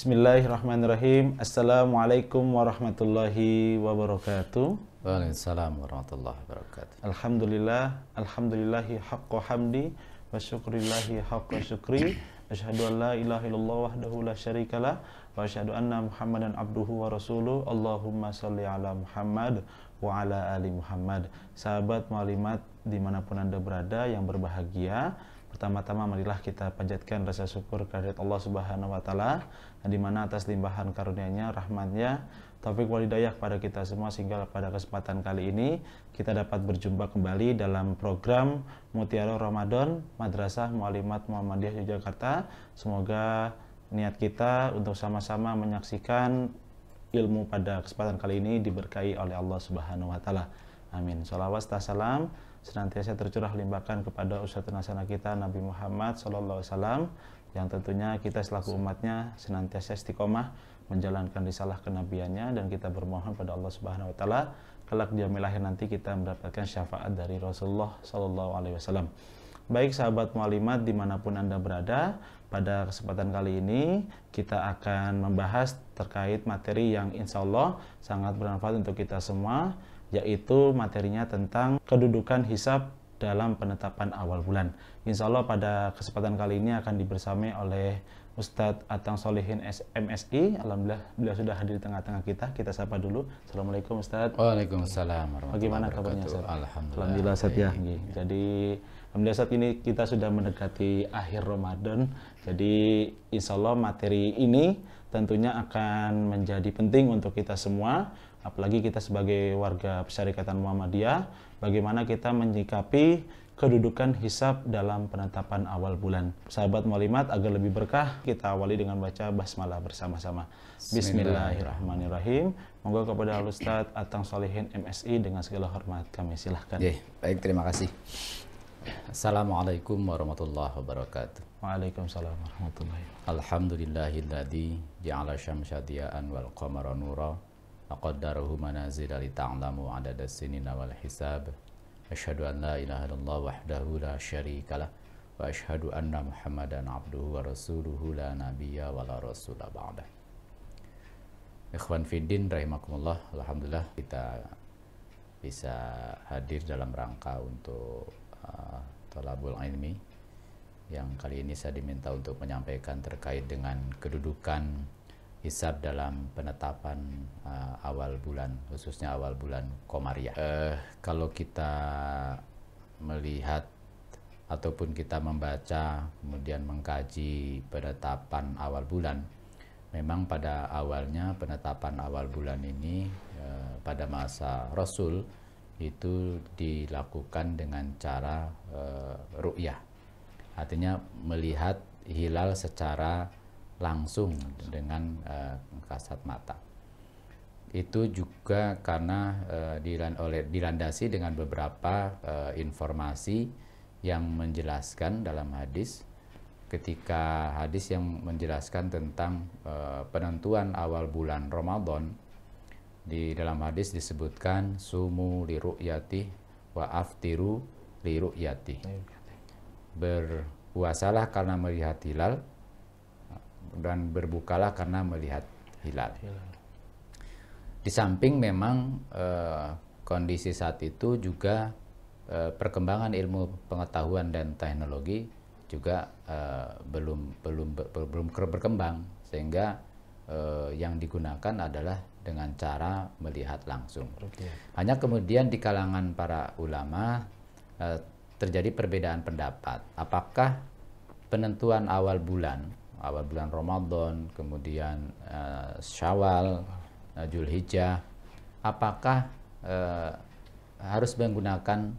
Bismillahirrahmanirrahim. Assalamualaikum warahmatullahi wabarakatuh. Waalaikumsalam warahmatullahi wabarakatuh. Alhamdulillahi haqqa hamdi wa syukrillahi haqqa syukri. Asyhadu an la ilaha illallah wahdahu la syarikalah wa asyhadu anna Muhammadan abduhu wa rasuluh. Allahumma shalli ala Muhammad wa ala ali Muhammad. Sahabat mualimat dimanapun Anda berada yang berbahagia, pertama-tama marilah kita panjatkan rasa syukur kehadirat Allah Subhanahu wa taala, di mana atas limpahan karunia-Nya, rahmat-Nya, taufik wal hidayah kepada kita semua, sehingga pada kesempatan kali ini kita dapat berjumpa kembali dalam program Mutiara Ramadan Madrasah Mualimat Muhammadiyah Yogyakarta. Semoga niat kita untuk sama-sama menyaksikan ilmu pada kesempatan kali ini diberkahi oleh Allah Subhanahu wa taala. Amin. Shalawat serta salam senantiasa tercurah limpahkan kepada uswatun hasanah kita Nabi Muhammad SAW, yang tentunya kita selaku umatnya senantiasa istiqomah menjalankan risalah kenabiannya, dan kita bermohon pada Allah Subhanahu wa taala kelak di yaumil akhir nanti kita mendapatkan syafaat dari Rasulullah SAW. Baik sahabat mualimat dimanapun Anda berada, pada kesempatan kali ini kita akan membahas terkait materi yang insya Allah sangat bermanfaat untuk kita semua, yaitu materinya tentang kedudukan hisab dalam penetapan awal bulan. Insya Allah pada kesempatan kali ini akan dibersamai oleh Ustadz Atang Solihin MSI. Alhamdulillah beliau sudah hadir di tengah-tengah kita. Kita sapa dulu. Assalamualaikum Ustadz. Waalaikumsalam warahmatullahi Bagaimana wabarakatuh. kabarnya Ustadz? Alhamdulillah Ustadz ya. Jadi alhamdulillah saat ini kita sudah mendekati akhir Ramadan. Jadi insya Allah materi ini tentunya akan menjadi penting untuk kita semua, apalagi kita sebagai warga Persyarikatan Muhammadiyah, bagaimana kita menyikapi kedudukan hisab dalam penetapan awal bulan. Sahabat mualimat, agar lebih berkah, kita awali dengan baca basmalah bersama-sama. Bismillahirrahmanirrahim. Monggo kepada Ustadz Atang Solihin MSI dengan segala hormat kami silahkan. Baik, terima kasih. Assalamualaikum warahmatullahi wabarakatuh. Waalaikumsalam warahmatullahi wabarakatuh. Alhamdulillahilladzi ja'ala syamsa diya'an wal qamara nura wa qaddarahu manazila li ta'lamu 'adada sinina wal hisab. Asyhadu an la ilaha illallah wahdahu la syarikalah wa asyhadu anna Muhammadan abduhu wa rasuluhu la nabiyya wa la rasula ba'dah. Ikhwan fiddin rahimakumullah, alhamdulillah kita bisa hadir dalam rangka untuk thalabul ilmi, yang kali ini saya diminta untuk menyampaikan terkait dengan kedudukan hisab dalam penetapan awal bulan, khususnya awal bulan Komariah. Kalau kita melihat ataupun kita membaca kemudian mengkaji penetapan awal bulan, memang pada awalnya penetapan awal bulan ini pada masa Rasul itu dilakukan dengan cara ru'yah, artinya melihat hilal secara langsung dengan kasat mata. Itu juga karena dilandasi dengan beberapa informasi yang menjelaskan dalam hadis, ketika hadis yang menjelaskan tentang penentuan awal bulan Ramadan. Di dalam hadis disebutkan sumu li ru'yati wa aftiru li ru'yati. Berpuasalah karena melihat hilal dan berbukalah karena melihat hilal. Di samping memang kondisi saat itu juga perkembangan ilmu pengetahuan dan teknologi juga belum berkembang, sehingga yang digunakan adalah dengan cara melihat langsung. Hanya kemudian di kalangan para ulama terjadi perbedaan pendapat. Apakah penentuan awal bulan Ramadan, kemudian Syawal, Zulhijjah, apakah harus menggunakan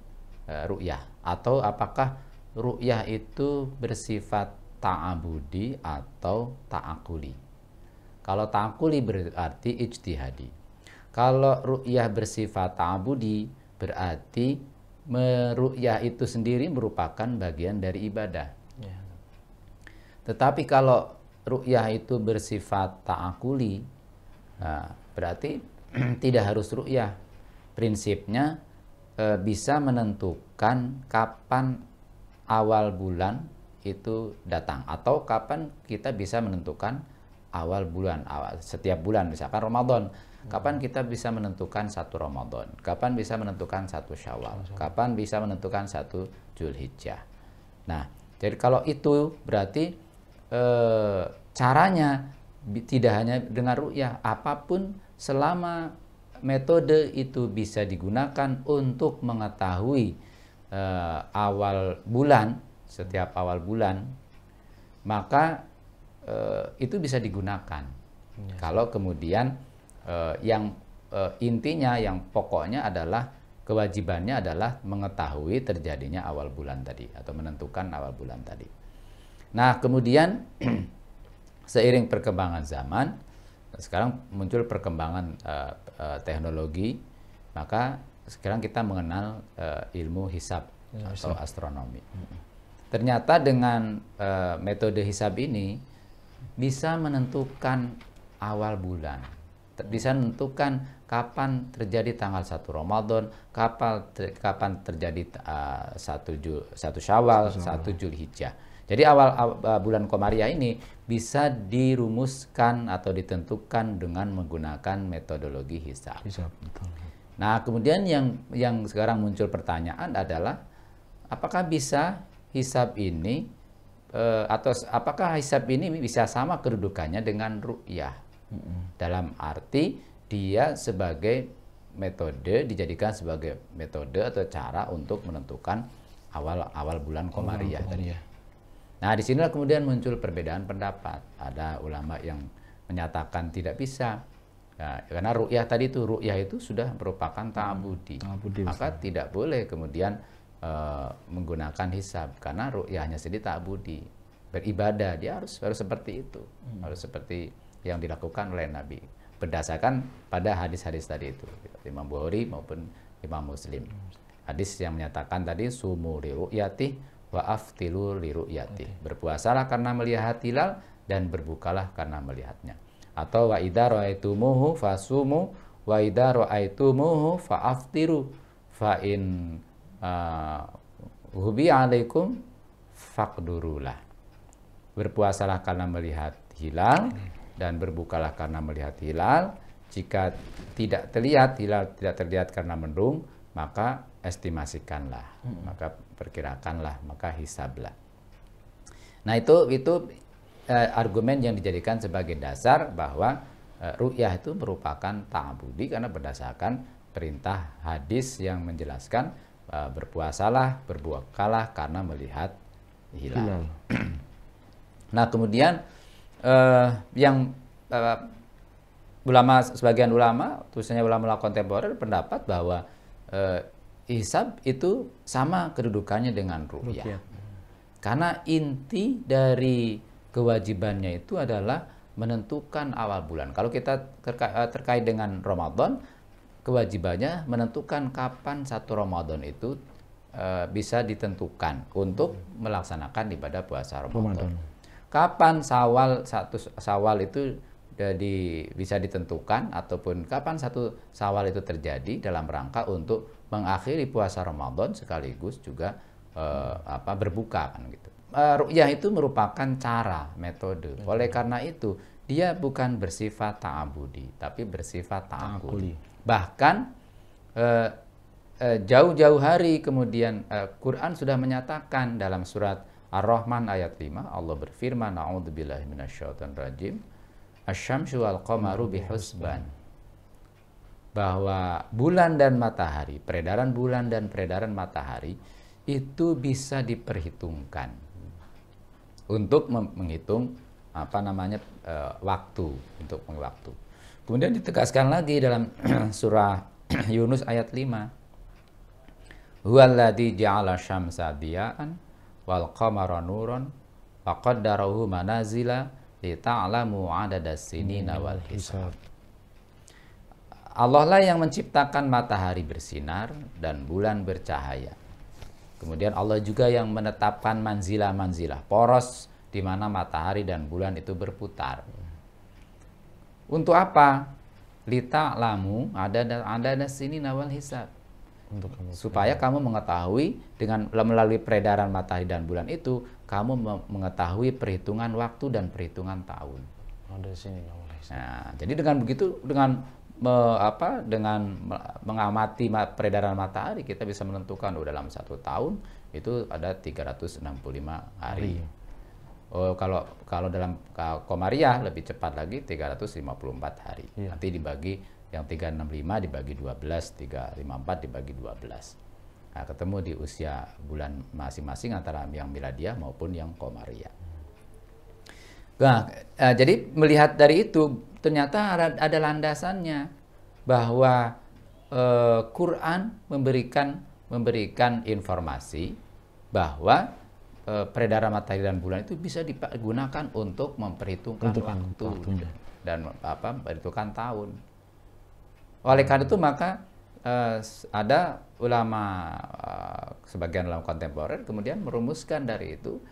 ru'yah, atau apakah ru'yah itu bersifat ta'abudi atau ta'akuli? Kalau ta'akuli berarti ijtihadi. Kalau ru'yah bersifat ta'abudi berarti ru'yah itu sendiri merupakan bagian dari ibadah. Tetapi kalau ru'yah itu bersifat ta'akuli, berarti tidak harus ru'yah. Prinsipnya bisa menentukan kapan awal bulan itu datang, atau kapan kita bisa menentukan awal bulan, setiap bulan, misalkan Ramadan. Kapan kita bisa menentukan 1 Ramadan? Kapan bisa menentukan 1 Syawal? Kapan bisa menentukan 1 Zulhijjah? Nah, jadi kalau itu berarti caranya tidak hanya dengan ru'yah, apapun selama metode itu bisa digunakan untuk mengetahui awal bulan, setiap awal bulan, maka itu bisa digunakan. Kalau kemudian intinya, yang pokoknya adalah kewajibannya adalah mengetahui terjadinya awal bulan tadi atau menentukan awal bulan tadi. Nah, kemudian seiring perkembangan zaman, sekarang muncul perkembangan teknologi, maka sekarang kita mengenal ilmu hisab atau astronomi. Ternyata dengan metode hisab ini bisa menentukan awal bulan, bisa menentukan kapan terjadi tanggal 1 Ramadan, kapan terjadi 1 Syawal, 1 Zulhijjah. Jadi awal bulan Komariah ini bisa dirumuskan atau ditentukan dengan menggunakan metodologi hisab. Nah, kemudian yang sekarang muncul pertanyaan adalah apakah bisa hisab ini atau apakah hisab ini bisa sama kedudukannya dengan ru'yah? Dalam arti dia sebagai metode, dijadikan sebagai metode atau cara untuk menentukan awal bulan Komariah tadi. Nah, disinilah kemudian muncul perbedaan pendapat. Ada ulama yang menyatakan tidak bisa, karena ru'yah tadi itu sudah merupakan ta'abudi, maka tidak boleh kemudian menggunakan hisab, karena ru'yahnya sendiri ta'abudi, beribadah, dia harus seperti itu, harus seperti yang dilakukan oleh Nabi berdasarkan pada hadis-hadis tadi itu, Imam Bukhari maupun Imam Muslim. Hadis yang menyatakan tadi sumu li ru'yati wa aftilu li ru'yati, berpuasalah karena melihat hilal dan berbukalah karena melihatnya. Atau wa idza ra'aitumuhu fasumu wa idza ra'aitumuhu fa'aftiru fa in hubi alaikum faqdurulah, berpuasalah karena melihat hilal dan berbukalah karena melihat hilal. Jika tidak terlihat hilal, tidak terlihat karena mendung, maka estimasikanlah, maka perkirakanlah, maka hisablah. Nah, itu argumen yang dijadikan sebagai dasar bahwa ru'yah itu merupakan ta'abudi karena berdasarkan perintah hadis yang menjelaskan berpuasalah, berbukalah karena melihat hilal. Nah, kemudian sebagian ulama, khususnya ulama kontemporer, pendapat bahwa hisab itu sama kedudukannya dengan ru'yah. Karena inti dari kewajibannya itu adalah menentukan awal bulan. Kalau kita terkait dengan Ramadan, kewajibannya menentukan kapan 1 Ramadan itu bisa ditentukan untuk melaksanakan ibadah puasa Ramadan. Kapan satu Syawal itu bisa ditentukan, ataupun kapan 1 Syawal itu terjadi dalam rangka untuk mengakhiri puasa Ramadan sekaligus juga berbuka kan gitu. Ru'yah itu merupakan cara, metode. Oleh karena itu dia bukan bersifat ta'abudi, tapi bersifat ta'akuli. Bahkan jauh-jauh hari kemudian Quran sudah menyatakan dalam surat Ar-Rahman ayat 5, Allah berfirman, a'udzubillahi minasyaitonir rajim, asy-syamsu wal qamaru bihusban, bahwa bulan dan matahari, peredaran bulan dan peredaran matahari itu bisa diperhitungkan untuk menghitung waktu, untuk waktu. Kemudian ditegaskan lagi dalam surah Yunus ayat 5, huwallazi ja'ala syamsa diya'an wal qamara nuran wa qaddarahu manazila li ta'lamu 'adadas sinina wal hisab. Allah lah yang menciptakan matahari bersinar dan bulan bercahaya. Kemudian Allah juga yang menetapkan manzilah-manzilah, poros di mana matahari dan bulan itu berputar. Untuk apa? Li ta'lamu 'adadas sinina wal hisab. Supaya kamu mengetahui, dengan melalui peredaran matahari dan bulan itu, kamu mengetahui perhitungan waktu dan perhitungan tahun. Oh, dari sini nggak boleh. Nah, jadi dengan begitu, dengan mengamati peredaran matahari, kita bisa menentukan dalam 1 tahun itu ada 365 hari. Oh, kalau dalam Komariah lebih cepat lagi 354 hari. Iya. Nanti dibagi yang 365 dibagi 12, 354 dibagi 12. Nah, ketemu di usia bulan masing-masing antara yang miladiah maupun yang Komariah. Nah, jadi melihat dari itu ternyata ada landasannya bahwa Quran memberikan informasi bahwa peredaran matahari dan bulan itu bisa digunakan untuk memperhitungkan waktu dan memperhitungkan tahun. Oleh karena itu maka ada ulama sebagian ulama kontemporer kemudian merumuskan dari itu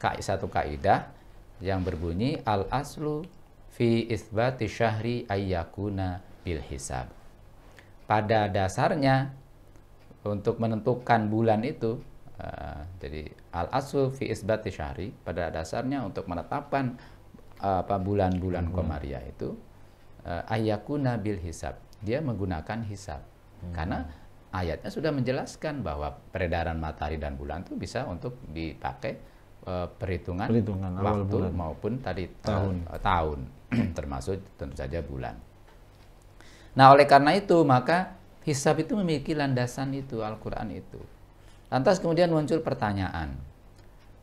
satu kaidah yang berbunyi al-aslu fi isbati syahri ayyakuna bil hisab. Pada dasarnya untuk menentukan bulan itu jadi al-aslu fi isbati syahri, pada dasarnya untuk menetapkan bulan-bulan Komariah itu ayyakuna bil hisab. Dia menggunakan hisab. Karena ayatnya sudah menjelaskan bahwa peredaran matahari dan bulan itu bisa untuk dipakai perhitungan waktu bulan maupun tadi tahun termasuk tentu saja bulan. Nah, oleh karena itu maka hisab itu memiliki landasan itu, Al-Qur'an itu. Lantas kemudian muncul pertanyaan,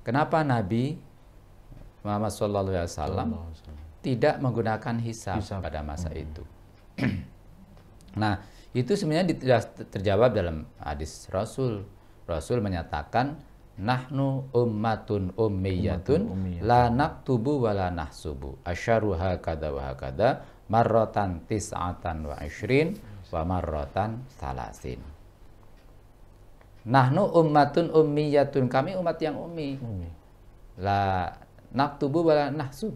kenapa Nabi Muhammad SAW tidak menggunakan hisab pada masa itu? Nah, itu sebenarnya terjawab dalam hadis Rasul. Rasul menyatakan, nahnu ummatun ummiyatun la naktubu wa la nahsubu asyaru hakada wa hakada marratan tis'atan wa ishrin wa marratan salasin. Nahnu ummatun ummiyatun, kami umat yang ummi. La naktubu wa la nahsub,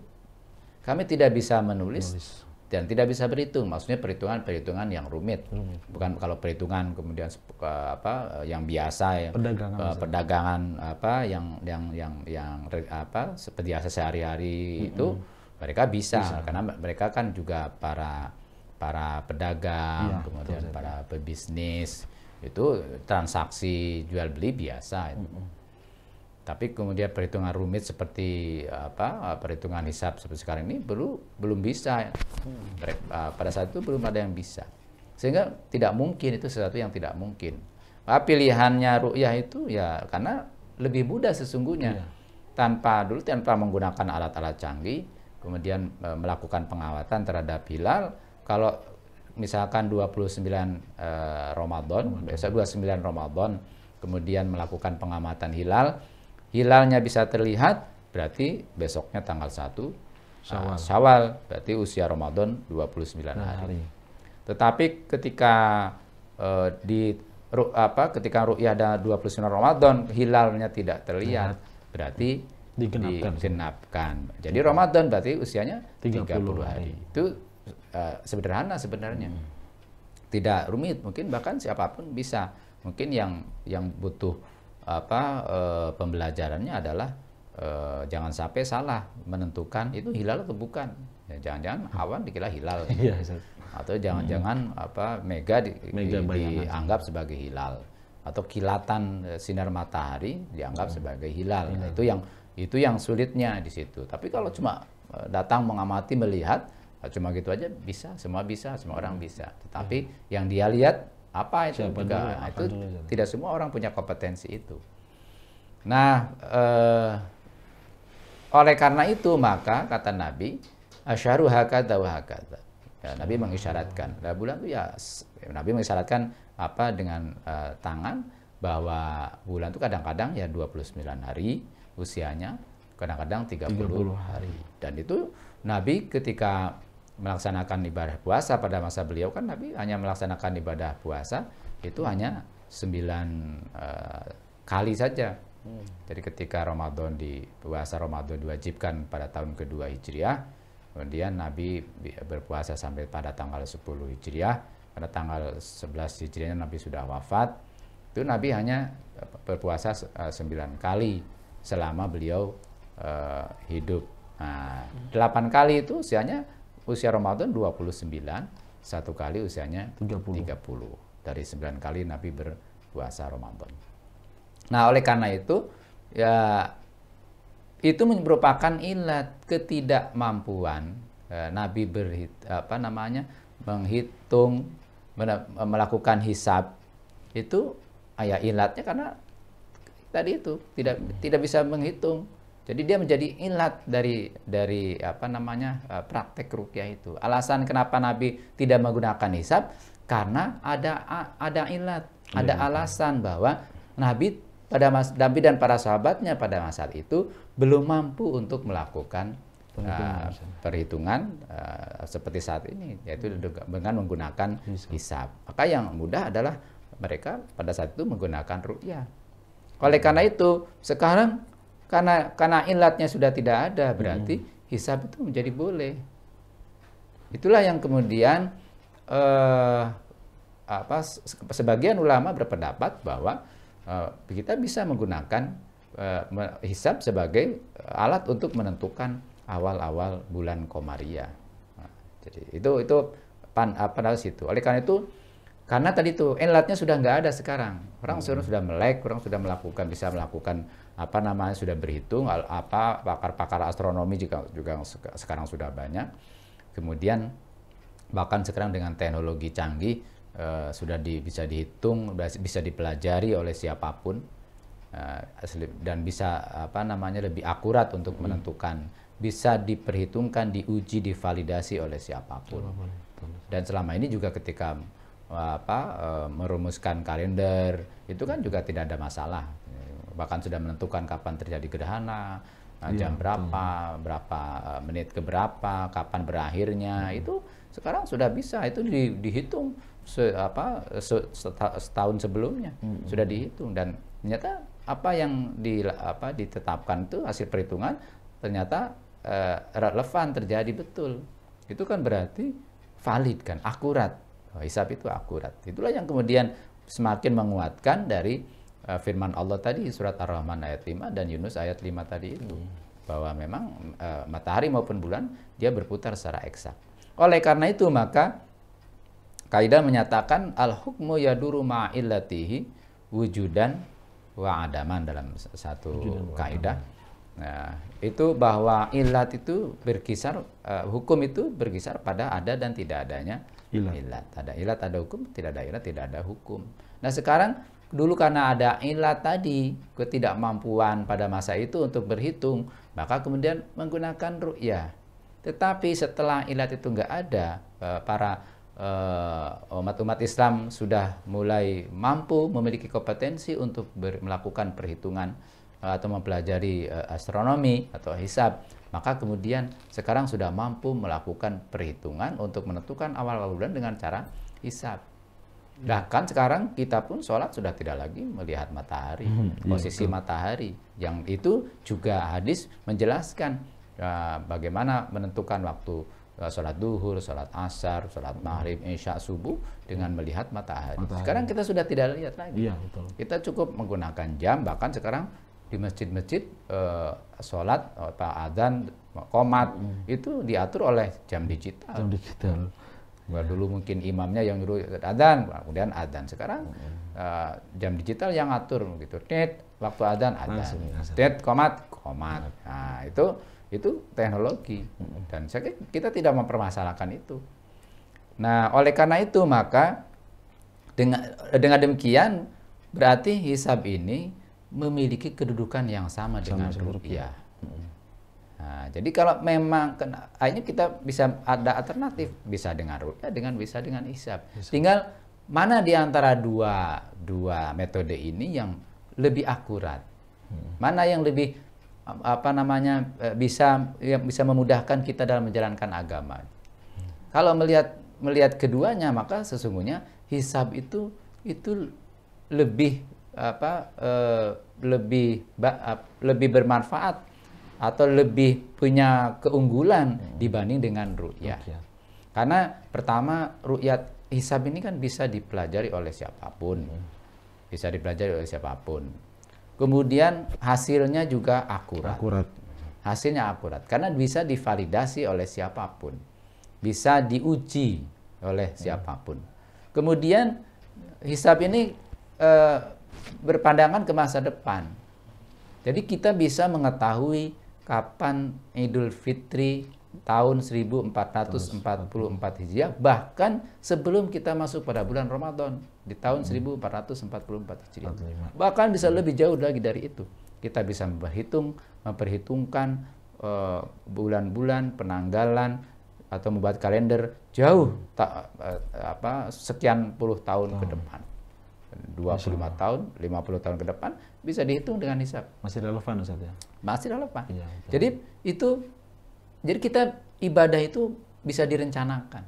kami tidak bisa menulis dan tidak bisa berhitung. Maksudnya perhitungan yang rumit. Bukan kalau perhitungan kemudian yang biasa, perdagangan yang seperti biasa sehari-hari itu mereka bisa karena mereka kan juga para pedagang, kemudian para pebisnis itu transaksi jual beli biasa itu. Tapi kemudian perhitungan rumit seperti perhitungan hisab seperti sekarang ini belum bisa. Pada saat itu belum ada yang bisa. Sehingga tidak mungkin, itu sesuatu yang tidak mungkin. Pilihannya ru'yah itu ya karena lebih mudah sesungguhnya. Tanpa menggunakan alat-alat canggih, kemudian melakukan pengawatan terhadap hilal. Kalau misalkan 29 Ramadan, biasa 29 Ramadan, kemudian melakukan pengamatan hilal, hilalnya bisa terlihat, berarti besoknya tanggal 1 Syawal, berarti usia Ramadan 29 hari. Tetapi ketika ketika ru'yah ada 29 Ramadan, hilalnya tidak terlihat, berarti digenapkan. Jadi Ramadan berarti usianya 30 hari. Itu sederhana sebenarnya. Tidak rumit, mungkin bahkan siapapun bisa. Mungkin yang butuh pembelajarannya adalah jangan sampai salah menentukan itu hilal atau bukan. Jangan-jangan awan dikira hilal. Atau jangan-jangan mega dianggap sebagai hilal, atau kilatan sinar matahari dianggap sebagai hilal. Nah, itu yang sulitnya di situ. Tapi kalau cuma datang mengamati melihat cuma gitu aja bisa, semua orang bisa. Tetapi yang dia lihat apa itu juga, itu tidak semua orang punya kompetensi itu. Nah, oleh karena itu maka kata Nabi, asyaru hakada wa hakada. Ya, Nabi mengisyaratkan. Nah, bulan itu ya Nabi mengisyaratkan dengan tangan bahwa bulan itu kadang-kadang ya 29 hari usianya, kadang-kadang 30 hari. Dan itu Nabi ketika melaksanakan ibadah puasa pada masa beliau, kan Nabi hanya melaksanakan ibadah puasa itu hanya 9 kali saja. Jadi ketika puasa Ramadan diwajibkan pada tahun kedua Hijriah, kemudian Nabi berpuasa sampai pada tanggal 10 Hijriah, pada tanggal 11 Hijriahnya Nabi sudah wafat. Itu Nabi hanya berpuasa 9 kali selama beliau hidup Nah, 8 kali itu usia Ramadan 29, 1 kali usianya 30. Dari 9 kali Nabi berpuasa Ramadan. Nah, oleh karena itu ya itu merupakan ilat ketidakmampuan Nabi menghitung, melakukan hisab itu ya ilatnya karena tadi itu tidak bisa menghitung. Jadi dia menjadi ilat dari praktek ruqyah itu. Alasan kenapa Nabi tidak menggunakan hisab karena ada ilat, ada alasan bahwa Nabi dan para sahabatnya pada masa itu belum mampu untuk melakukan perhitungan seperti saat ini, yaitu dengan menggunakan hisab. Maka yang mudah adalah mereka pada saat itu menggunakan ruqyah. Oleh karena itu sekarang karena ilatnya sudah tidak ada, berarti hisab itu menjadi boleh. Itulah yang kemudian sebagian ulama berpendapat bahwa kita bisa menggunakan hisab sebagai alat untuk menentukan awal-awal bulan Qomariyah. Nah, jadi itu situ. Oleh karena itu, karena tadi itu ilatnya sudah nggak ada sekarang. Orang sudah melek, orang sudah bisa melakukan sudah berhitung, pakar-pakar astronomi juga sekarang sudah banyak. Kemudian bahkan sekarang dengan teknologi canggih sudah bisa dihitung, bisa dipelajari oleh siapapun dan bisa lebih akurat untuk menentukan, bisa diperhitungkan, diuji, divalidasi oleh siapapun. Dan selama ini juga ketika merumuskan kalender itu kan juga tidak ada masalah. Bahkan sudah menentukan kapan terjadi gerhana, jam berapa menit ke berapa, kapan berakhirnya, itu sekarang sudah bisa, itu dihitung setahun sebelumnya sudah dihitung, dan ternyata apa yang ditetapkan itu hasil perhitungan ternyata relevan, terjadi betul. Itu kan berarti valid kan, akurat. Hisab itu akurat. Itulah yang kemudian semakin menguatkan dari firman Allah tadi surat Ar-Rahman ayat 5 dan Yunus ayat 5 tadi itu, bahwa memang matahari maupun bulan dia berputar secara eksak. Oleh karena itu maka kaidah menyatakan al-hukmu yaduru ma'illatihi wujudan wa adaman dalam satu kaidah. Nah, itu bahwa ilat itu berkisar, hukum itu berkisar pada ada dan tidak adanya ilat. Ada ilat, ada hukum, tidak ada ilat, tidak ada hukum. Nah, sekarang dulu karena ada ilat tadi, ketidakmampuan pada masa itu untuk berhitung, maka kemudian menggunakan ruqyah. Tetapi setelah ilat itu nggak ada, para umat Islam sudah mulai mampu, memiliki kompetensi untuk melakukan perhitungan atau mempelajari astronomi atau hisab, maka kemudian sekarang sudah mampu melakukan perhitungan untuk menentukan awal bulan dengan cara hisab. Bahkan sekarang kita pun sholat sudah tidak lagi melihat matahari, posisi matahari, yang itu juga hadis menjelaskan bagaimana menentukan waktu sholat duhur, sholat asar, sholat maghrib, isya, subuh dengan melihat matahari. Sekarang kita sudah tidak lihat lagi. Kita cukup menggunakan jam, bahkan sekarang di masjid-masjid sholat, adzan, qomat itu diatur oleh jam digital. Dulu mungkin imamnya yang nyuruh adzan, kemudian adzan. Sekarang jam digital yang ngatur gitu. Waktu adzan, adzan. Qomat. Nah, itu teknologi, dan kita tidak mempermasalahkan itu. Nah, oleh karena itu maka dengan demikian berarti hisab ini memiliki kedudukan yang sama dengan ruqyah. Nah, jadi kalau memang akhirnya kita bisa ada alternatif, bisa dengan ruqyah, bisa dengan hisab. Tinggal mana di antara dua metode ini yang lebih akurat, mana yang lebih bisa memudahkan kita dalam menjalankan agama. Kalau melihat keduanya, maka sesungguhnya hisab itu lebih lebih bermanfaat atau lebih punya keunggulan dibanding dengan ruqyah. Karena pertama, ruqyah hisab ini kan bisa dipelajari oleh siapapun. Kemudian hasilnya juga akurat. hasilnya akurat karena bisa divalidasi oleh siapapun, bisa diuji oleh siapapun. Kemudian hisab ini berpandangan ke masa depan. Jadi kita bisa mengetahui kapan Idul Fitri tahun 1444 Hijriah, bahkan sebelum kita masuk pada bulan Ramadan di tahun 1444 Hijriah. Bahkan bisa lebih jauh lagi dari itu. Kita bisa memperhitungkan bulan-bulan, penanggalan atau membuat kalender jauh sekian puluh tahun ke depan. 25 tahun, 50 tahun ke depan bisa dihitung dengan hisab. Masih relevan Ustaz ya? Masih relevan. Iya, jadi kita ibadah itu bisa direncanakan.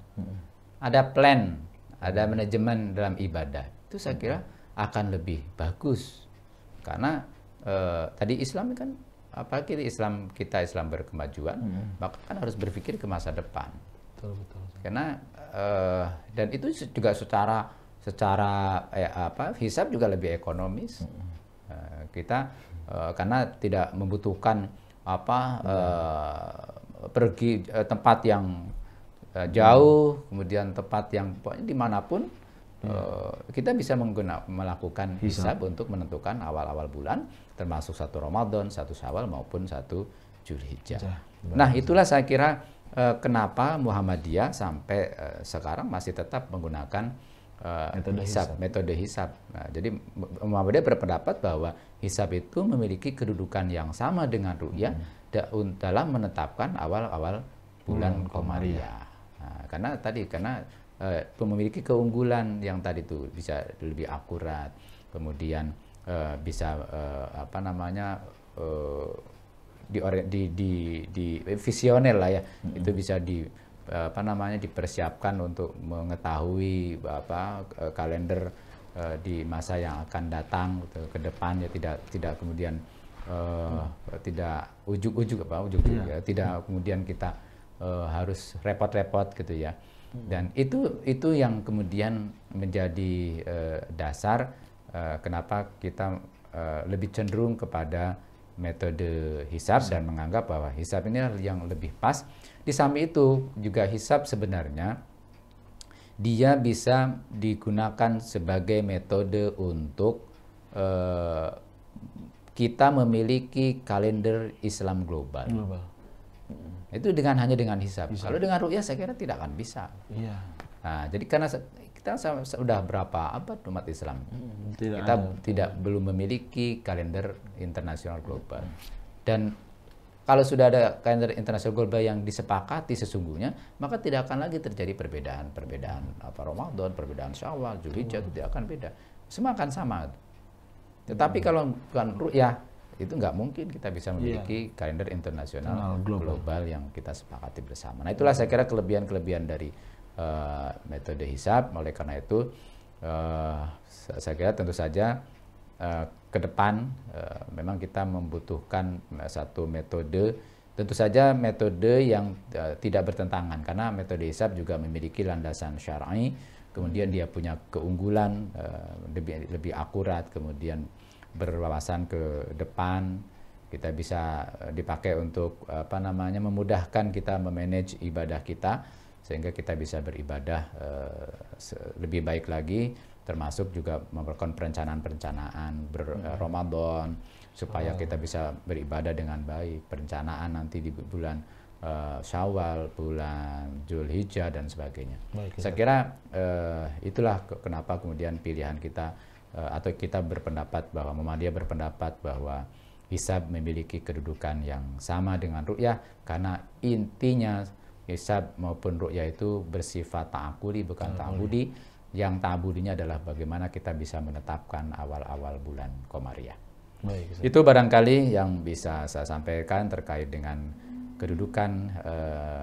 Ada plan, ada manajemen dalam ibadah. Itu saya kira akan lebih bagus. Karena tadi Islam kan apalagi Islam berkemajuan, maka kan harus berpikir ke masa depan. Betul. Karena dan itu juga secara hisab juga lebih ekonomis. Kita karena tidak membutuhkan pergi tempat yang jauh, kemudian tempat yang dimanapun kita bisa melakukan hisab untuk menentukan awal-awal bulan, termasuk 1 Ramadan, 1 Syawal maupun 1 Zulhijjah. Nah, itulah saya kira kenapa Muhammadiyah sampai sekarang masih tetap menggunakan metode hisab. Nah, jadi Muhammadiyah berpendapat bahwa hisab itu memiliki kedudukan yang sama dengan ru'yah dalam menetapkan awal-awal bulan Qamariyah. Nah, karena memiliki keunggulan yang tadi itu bisa lebih akurat, kemudian bisa di visioner lah ya, itu bisa dipersiapkan untuk mengetahui kalender di masa yang akan datang ke depan, ya tidak kemudian tidak ujuk-ujuk ya, tidak kemudian kita harus repot-repot gitu ya. Dan itu yang kemudian menjadi dasar kenapa kita lebih cenderung kepada metode hisab dan menganggap bahwa hisab ini yang lebih pas. Di samping itu juga hisab sebenarnya dia bisa digunakan sebagai metode untuk kita memiliki kalender Islam global. Itu hanya dengan hisab. Kalau dengan ru'yah saya kira tidak akan bisa. Iya. Nah, jadi karena kita sudah berapa abad umat Islam, kita belum memiliki kalender internasional global. Dan kalau sudah ada kalender internasional global yang disepakati sesungguhnya, maka tidak akan lagi terjadi perbedaan Ramadan, perbedaan Syawal, Zulhijjah, itu tidak akan beda. Semua akan sama. Tetapi kalau bukan ru'yah, itu nggak mungkin kita bisa memiliki kalender internasional global yang kita sepakati bersama. Nah, itulah saya kira kelebihan-kelebihan dari metode hisab. Oleh karena itu saya kira tentu saja ke depan memang kita membutuhkan satu metode, tentu saja metode yang tidak bertentangan, karena metode hisab juga memiliki landasan syar'i, kemudian dia punya keunggulan, lebih akurat, kemudian berwawasan ke depan, kita bisa dipakai untuk memudahkan kita memanage ibadah kita, sehingga kita bisa beribadah lebih baik lagi, termasuk juga melakukan perencanaan Ramadan supaya kita bisa beribadah dengan baik, perencanaan nanti di bulan Syawal, bulan Zulhijjah dan sebagainya. Saya kira itulah kenapa kemudian pilihan kita atau kita berpendapat bahwa Muhammadiyah berpendapat bahwa hisab memiliki kedudukan yang sama dengan ru'yah, karena intinya hisab maupun ru'yah itu bersifat ta'akuli bukan ta'abudi. Yang ta'abudinya adalah bagaimana kita bisa menetapkan awal-awal bulan Qamariyah. Itu barangkali yang bisa saya sampaikan terkait dengan kedudukan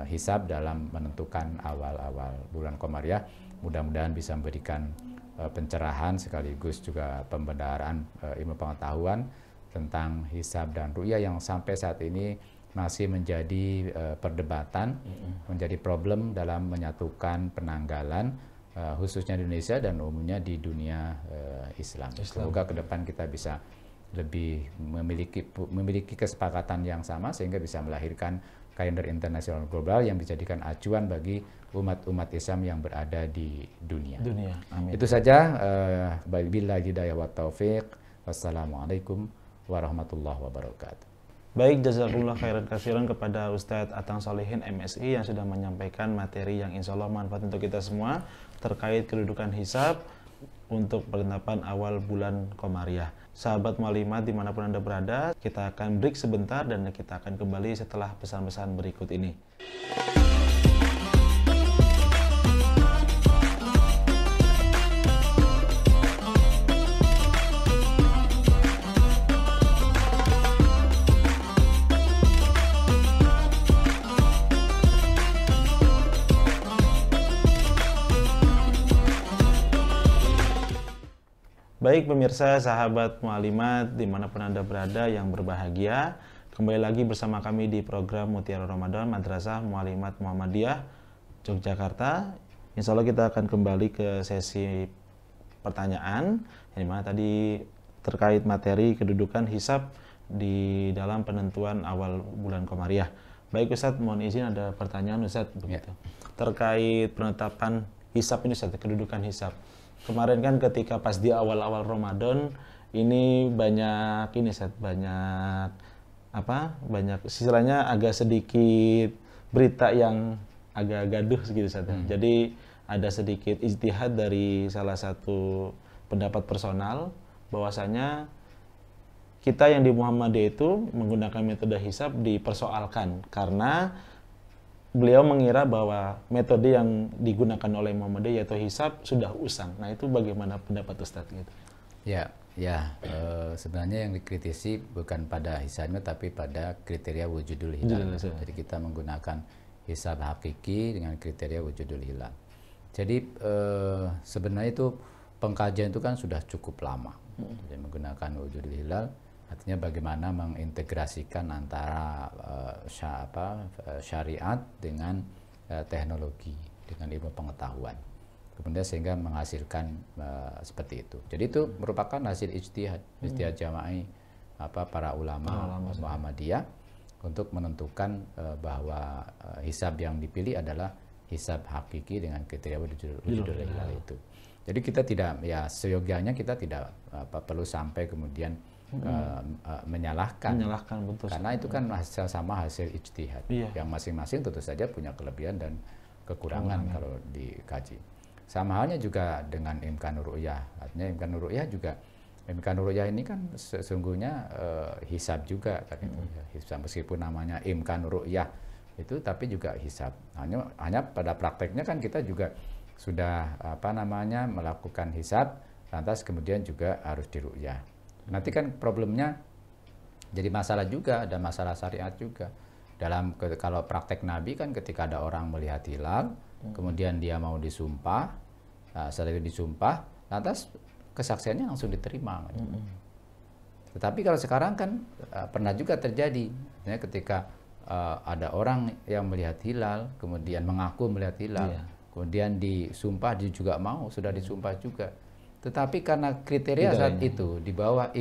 hisab dalam menentukan awal-awal bulan Qamariyah. Mudah-mudahan bisa memberikan pencerahan sekaligus juga pembenaran ilmu pengetahuan tentang hisab dan ru'yah yang sampai saat ini masih menjadi perdebatan, menjadi problem dalam menyatukan penanggalan khususnya di Indonesia dan umumnya di dunia Islam. Semoga ke depan kita bisa memiliki kesepakatan yang sama sehingga bisa melahirkan kalender internasional global yang dijadikan acuan bagi umat-umat Islam yang berada di dunia. Amin. Itu saja. Billahi hidayah wa taufiq. Wassalamualaikum warahmatullahi wabarakatuh. Baik, jazakumullah khairan katsiran kepada Ustadz Atang Solihin MSI yang sudah menyampaikan materi yang insya Allah manfaat untuk kita semua terkait kedudukan hisab untuk penetapan awal bulan Komariah. Sahabat Mu'allimat dimanapun Anda berada, kita akan break sebentar dan kita akan kembali setelah pesan-pesan berikut ini. Baik pemirsa, sahabat Mu'allimat dimanapun Anda berada yang berbahagia, kembali lagi bersama kami di program Mutiara Ramadan Madrasah Mu'allimat Muhammadiyah Yogyakarta. Insya Allah kita akan kembali ke sesi pertanyaan, yang dimana tadi terkait materi kedudukan hisab di dalam penentuan awal bulan Komariah. Baik Ustadz, mohon izin ada pertanyaan Ustadz begitu. Terkait penetapan hisab ini Ustadz, kedudukan hisab. Kemarin kan ketika pas di awal-awal Ramadan ini banyak istilahnya agak sedikit berita yang agak gaduh gitu Ustaz. Jadi ada sedikit ijtihad dari salah satu pendapat personal bahwasanya kita yang di Muhammadiyah itu menggunakan metode hisab dipersoalkan karena beliau mengira bahwa metode yang digunakan oleh Muhammadiyah yaitu hisab sudah usang. Nah itu bagaimana pendapat Ustadz gitu? Sebenarnya yang dikritisi bukan pada hisabnya tapi pada kriteria wujudul hilal. Jadi kita menggunakan hisab hakiki dengan kriteria wujudul hilal. Jadi sebenarnya itu pengkajian itu kan sudah cukup lama. Jadi menggunakan wujudul hilal artinya bagaimana mengintegrasikan antara syariat dengan teknologi, dengan ilmu pengetahuan. Kemudian sehingga menghasilkan seperti itu. Jadi itu merupakan hasil ijtihad jama'i para ulama Muhammadiyah untuk menentukan bahwa hisab yang dipilih adalah hisab hakiki dengan kriteria wujudul hilal itu. Jadi kita tidak, seyogianya kita tidak perlu sampai kemudian menyalahkan betul, karena itu kan hasil ijtihad yang masing-masing tentu saja punya kelebihan dan kekurangan kalau dikaji. Sama halnya juga dengan imkanur ru'yah. Artinya imkanur ru'yah ini kan sesungguhnya hisab juga kan itu. Hisab meskipun namanya imkanur ru'yah itu tapi juga hisab. Hanya pada prakteknya kan kita juga sudah melakukan hisab lantas kemudian juga harus diru'yah. Nanti kan problemnya jadi masalah juga, ada masalah syariat juga. Kalau praktek Nabi kan ketika ada orang melihat hilal, kemudian dia mau disumpah, setelah itu disumpah, lantas kesaksiannya langsung diterima. Tetapi kalau sekarang kan pernah juga terjadi, ketika ada orang yang melihat hilal, kemudian mengaku melihat hilal, kemudian disumpah, dia juga mau, sudah disumpah juga. Tetapi karena kriteria saat itu di bawah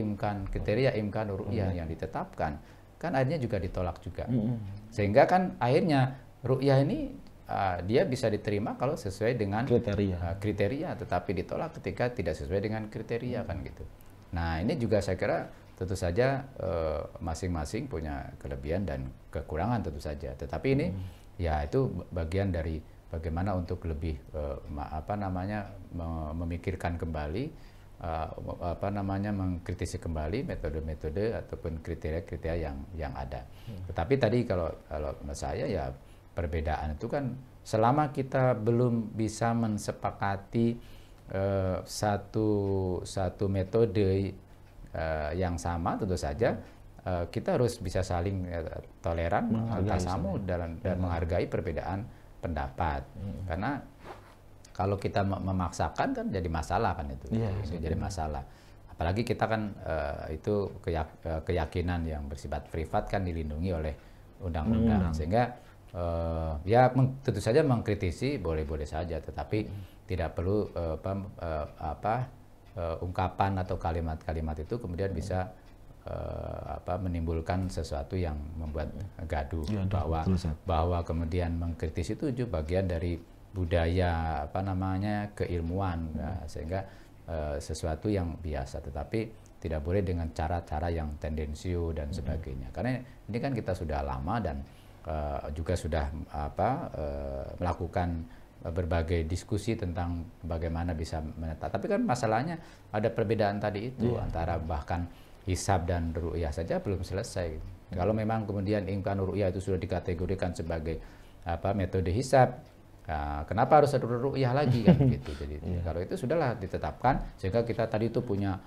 kriteria imkan ru'yah yang ditetapkan, kan akhirnya juga ditolak juga. Sehingga kan akhirnya ru'yah ini dia bisa diterima kalau sesuai dengan kriteria, tetapi ditolak ketika tidak sesuai dengan kriteria kan gitu. Nah ini juga saya kira tentu saja masing-masing punya kelebihan dan kekurangan tentu saja. Tetapi ini itu bagian dari bagaimana untuk lebih memikirkan kembali, mengkritisi kembali metode-metode ataupun kriteria-kriteria yang ada. Tetapi tadi kalau menurut saya perbedaan itu kan selama kita belum bisa mensepakati satu metode yang sama, tentu saja kita harus bisa saling toleran, tasamu dan menghargai perbedaan pendapat. Karena kalau kita memaksakan kan jadi masalah kan itu. Jadi masalah. Apalagi kita kan itu keyakinan yang bersifat privat kan dilindungi oleh undang-undang. Sehingga tentu saja mengkritisi boleh-boleh saja, tetapi tidak perlu ungkapan atau kalimat-kalimat itu kemudian bisa menimbulkan sesuatu yang membuat gaduh, Ya, bahwa kemudian mengkritisi itu juga bagian dari budaya keilmuan, sehingga sesuatu yang biasa, tetapi tidak boleh dengan cara-cara yang tendensius dan sebagainya. Karena ini kan kita sudah lama dan juga sudah melakukan berbagai diskusi tentang bagaimana bisa menetap. Tapi kan masalahnya ada perbedaan tadi itu antara bahkan hisab dan ru'yah saja belum selesai. Kalau memang kemudian imkan ru'yah itu sudah dikategorikan sebagai metode hisab, kenapa harus ada ru'yah lagi kan gitu. Jadi kalau itu sudahlah ditetapkan, sehingga kita tadi itu punya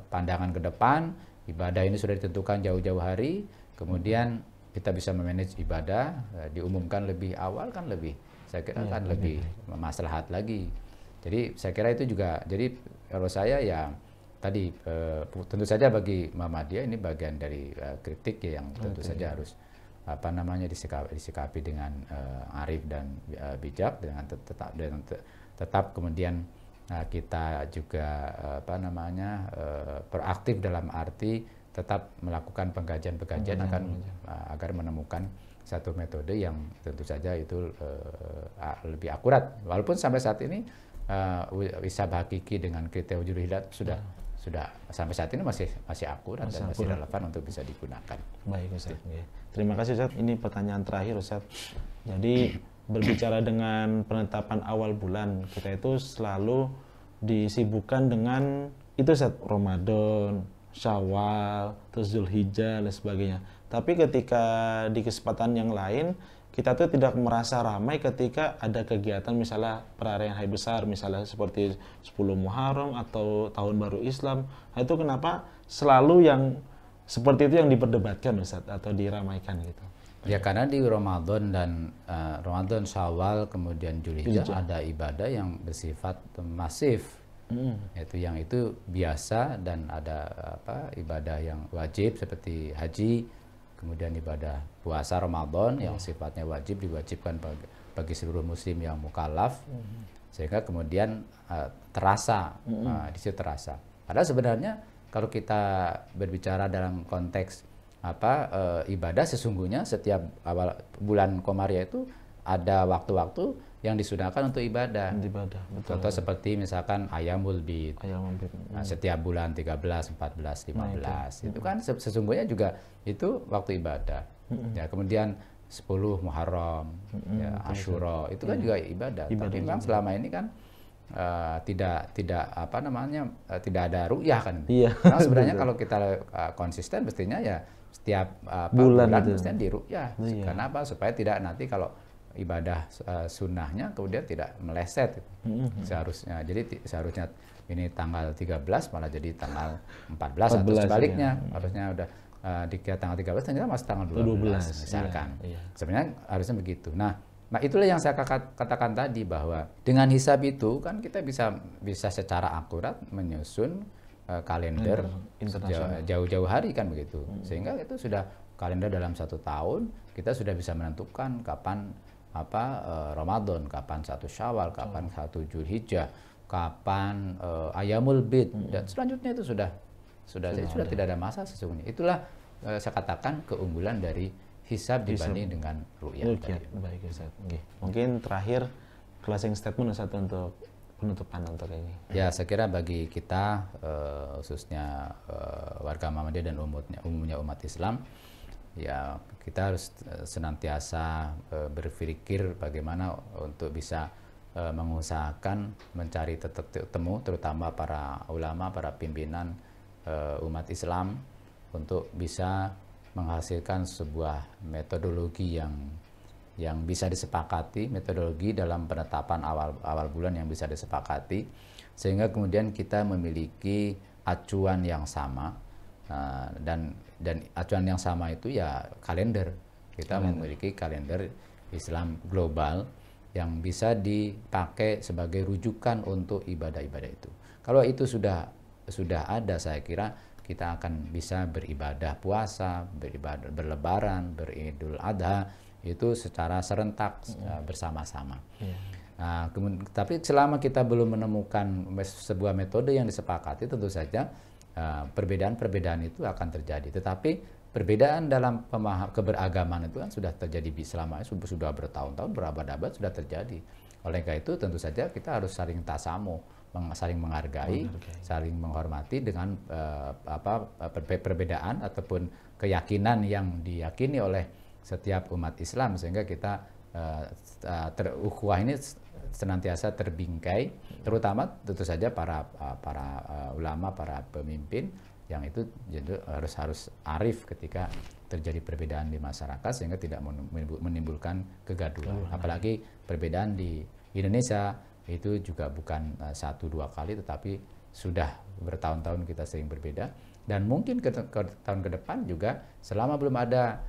pandangan ke depan, ibadah ini sudah ditentukan jauh-jauh hari, kemudian kita bisa memanage ibadah, diumumkan lebih awal kan lebih, saya kira kan lebih maslahat lagi. Jadi saya kira itu juga, jadi kalau saya ya tadi tentu saja bagi Muhammadiyah ini bagian dari kritik ya, yang tentu saja harus disikapi dengan arif dan bijak, dengan tetap kemudian kita juga proaktif dalam arti tetap melakukan pengkajian agar menemukan satu metode yang tentu saja itu lebih akurat, walaupun sampai saat ini hisab hakiki dengan kriteria wujud hidayah sudah sampai saat ini masih akurat dan masih relevan untuk bisa digunakan. Baik Ustaz. Terima kasih Ustaz. Ini pertanyaan terakhir Ustaz. Jadi berbicara dengan penetapan awal bulan, kita itu selalu disibukkan dengan itu Ustaz, Ramadan, Syawal, terus Zulhijjah dan sebagainya. Tapi ketika di kesempatan yang lain, kita tuh tidak merasa ramai ketika ada kegiatan misalnya perayaan hari besar, misalnya seperti 10 Muharram atau Tahun Baru Islam. Nah, itu kenapa selalu yang seperti itu yang diperdebatkan Ustaz atau diramaikan gitu? Ya karena di Ramadan dan Ramadan, Syawal, kemudian Zulhijjah ada ibadah yang bersifat masif. Itu biasa, dan ada ibadah yang wajib seperti haji, kemudian ibadah puasa Ramadan yang sifatnya wajib, diwajibkan bagi seluruh muslim yang mukallaf, sehingga kemudian terasa, di situ terasa. Padahal sebenarnya kalau kita berbicara dalam konteks ibadah, sesungguhnya setiap awal bulan Komariah itu ada waktu-waktu yang disunahkan untuk ibadah. Contoh seperti misalkan Ayamul Bid. Setiap bulan 13, 14, 15. Itu kan sesungguhnya juga itu waktu ibadah. Ya, kemudian 10 Muharram, Asyura, itu kan juga ibadah. Tapi memang selama ini kan tidak ada ru'yah kan. Karena sebenarnya kalau kita konsisten mestinya ya setiap bulan mestinya di ru'yah. Kenapa? Supaya tidak nanti kalau ibadah sunnahnya kemudian tidak meleset seharusnya. Jadi seharusnya ini tanggal 13 malah jadi tanggal 14 atau sebaliknya. Harusnya udah dikira tanggal 13 ternyata masih tanggal 12 misalkan. Sebenarnya harusnya begitu. Nah, itulah yang saya katakan tadi, bahwa dengan hisab itu kan kita bisa secara akurat menyusun kalender jauh-jauh hari kan begitu. Sehingga itu sudah kalender dalam 1 tahun, kita sudah bisa menentukan kapan Ramadan, kapan 1 Syawal, kapan 1 Zulhijjah, kapan Ayamul Bid, dan selanjutnya itu sudah tidak ada masalah sesungguhnya. Itulah saya katakan keunggulan dari hisab dibanding dengan ru'yah. Baik Ustaz. Mungkin terakhir closing statement Ustaz untuk penutupan untuk ini. Ya, saya kira bagi kita khususnya warga Muhammadiyah dan umumnya umat Islam, ya kita harus senantiasa berpikir bagaimana untuk bisa mengusahakan mencari titik temu, terutama para ulama, para pimpinan umat Islam, untuk bisa menghasilkan sebuah metodologi yang bisa disepakati, metodologi dalam penetapan awal bulan yang bisa disepakati, sehingga kemudian kita memiliki acuan yang sama. Dan acuan yang sama itu ya kalender. Kita memiliki kalender Islam global yang bisa dipakai sebagai rujukan untuk ibadah-ibadah itu. Kalau itu sudah ada, saya kira kita akan bisa beribadah puasa, beribadah berlebaran, beridul adha itu secara serentak bersama-sama. Tapi selama kita belum menemukan sebuah metode yang disepakati, tentu saja perbedaan-perbedaan itu akan terjadi. Tetapi perbedaan dalam keberagaman itu kan sudah terjadi selama sudah bertahun-tahun, berabad-abad sudah terjadi. Oleh karena itu tentu saja kita harus saling tasamu, saling menghargai, saling menghormati dengan perbedaan ataupun keyakinan yang diyakini oleh setiap umat Islam, sehingga kita ukhuwah ini senantiasa terbingkai, terutama tentu saja para ulama, para pemimpin yang itu harus arif ketika terjadi perbedaan di masyarakat sehingga tidak menimbulkan kegaduhan. Apalagi perbedaan di Indonesia itu juga bukan 1-2 kali, tetapi sudah bertahun-tahun kita sering berbeda, dan mungkin ke tahun ke depan juga selama belum ada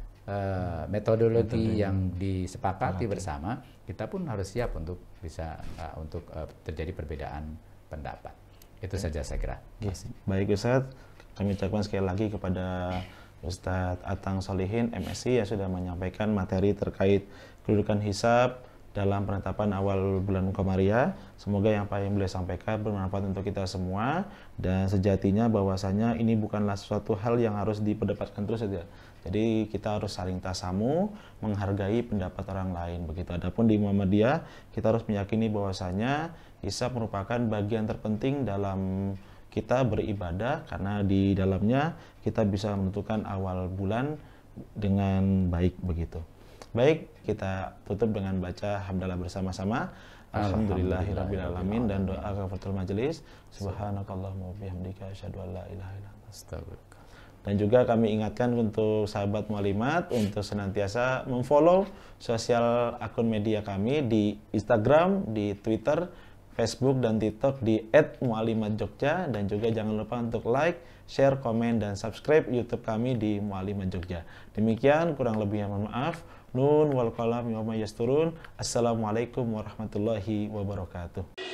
metodologi yang disepakati bersama, kita pun harus siap untuk bisa terjadi perbedaan pendapat. Itu saja saya kira. Baik Ustadz, kami ucapkan sekali lagi kepada Ustadz Atang Solihin MSI yang sudah menyampaikan materi terkait kedudukan hisab dalam penetapan awal bulan Qamariyah. Semoga yang apa yang beliau sampaikan bermanfaat untuk kita semua, dan sejatinya bahwasanya ini bukanlah suatu hal yang harus diperdebatkan terus saja. Jadi kita harus saling tasamu, menghargai pendapat orang lain begitu. Adapun di Muhammadiyah kita harus meyakini bahwasanya hisab merupakan bagian terpenting dalam kita beribadah, karena di dalamnya kita bisa menentukan awal bulan dengan baik begitu. Baik, kita tutup dengan baca hamdalah bersama-sama. Alhamdulillahirrabbilalamin, dan doa kafaratul majelis. Subhanakallahumma wa bihamdika asyhadu an la ilaha illa anta astaghfiruka. Dan juga kami ingatkan untuk sahabat mualimat untuk senantiasa memfollow sosial akun media kami di Instagram, di Twitter, Facebook, dan TikTok di @mualimatjogja, dan juga jangan lupa untuk like, share, komen, dan subscribe YouTube kami di Mualimat Jogja. Demikian, kurang lebihnya mohon maaf. Nun wal qalam yawma yasturun. Assalamualaikum warahmatullahi wabarakatuh.